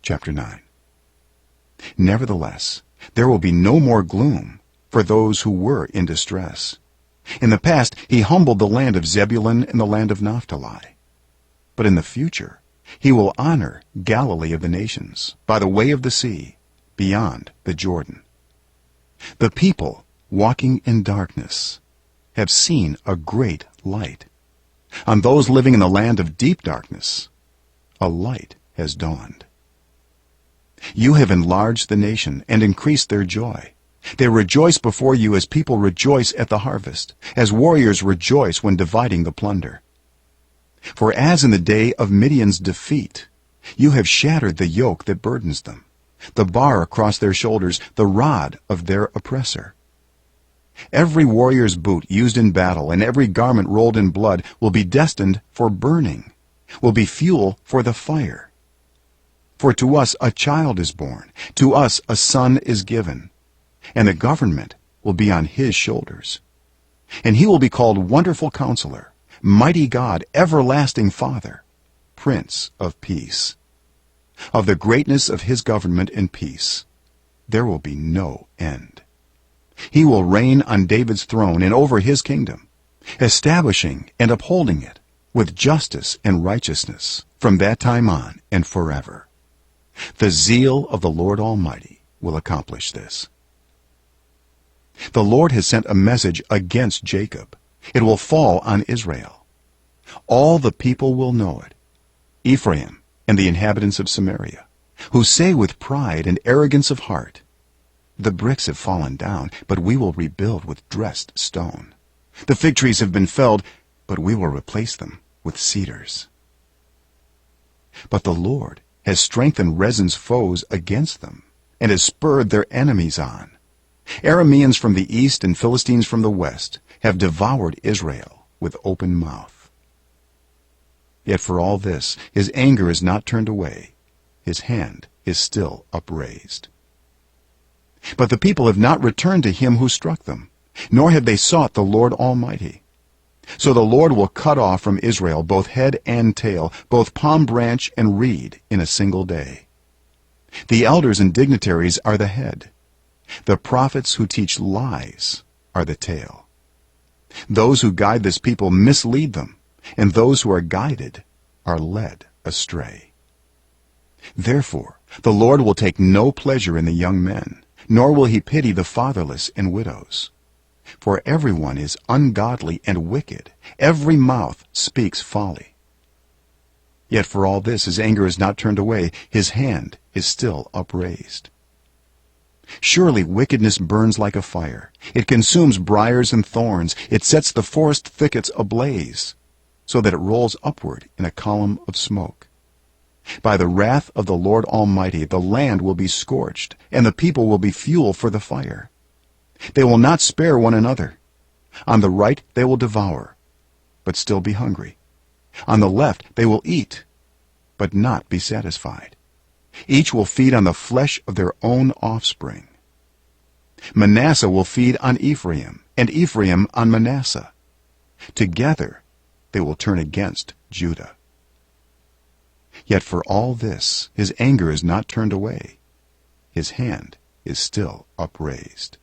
chapter 9. Nevertheless, there will be no more gloom for those who were in distress. In the past he humbled the land of Zebulun and the land of Naphtali, but in the future he will honor Galilee of the nations by the way of the sea beyond the Jordan. The people walking in darkness have seen a great light. On those living in the land of deep darkness a light has dawned. You have enlarged the nation and increased their joy. They rejoice before you as people rejoice at the harvest, as warriors rejoice when dividing the plunder. For as in the day of Midian's defeat, you have shattered the yoke that burdens them, the bar across their shoulders, the rod of their oppressor. Every warrior's boot used in battle and every garment rolled in blood will be destined for burning, will be fuel for the fire. For to us a child is born, to us a son is given, and the government will be on his shoulders. And he will be called Wonderful Counselor, Mighty God, Everlasting Father, Prince of Peace. Of the greatness of his government and peace there will be no end. He will reign on David's throne and over his kingdom, establishing and upholding it with justice and righteousness from that time on and forever. The zeal of the Lord Almighty will accomplish this. The Lord has sent a message against Jacob. It will fall on Israel. All the people will know it, Ephraim and the inhabitants of Samaria, who say with pride and arrogance of heart, the bricks have fallen down, but we will rebuild with dressed stone. The fig trees have been felled, but we will replace them with cedars. But the Lord has strengthened Rezin's foes against them and has spurred their enemies on. Arameans from the east and Philistines from the west have devoured Israel with open mouth. Yet for all this his anger is not turned away, his hand is still upraised. But the people have not returned to him who struck them, nor have they sought the Lord Almighty. So the Lord will cut off from Israel both head and tail, both palm branch and reed in a single day. The elders and dignitaries are the head. The prophets who teach lies are the tail. Those who guide this people mislead them, and those who are guided are led astray. Therefore the Lord will take no pleasure in the young men, nor will he pity the fatherless and widows. For everyone is ungodly and wicked, every mouth speaks folly. Yet for all this his anger is not turned away, his hand is still upraised. Surely wickedness burns like a fire. It consumes briars and thorns. It sets the forest thickets ablaze, so that it rolls upward in a column of smoke. By the wrath of the Lord Almighty the land will be scorched, and the people will be fuel for the fire. They will not spare one another. On the right they will devour, but still be hungry. On the left they will eat, but not be satisfied. Each will feed on the flesh of their own offspring. Manasseh will feed on Ephraim, and Ephraim on Manasseh. Together they will turn against Judah. Yet for all this his anger is not turned away, his hand is still upraised.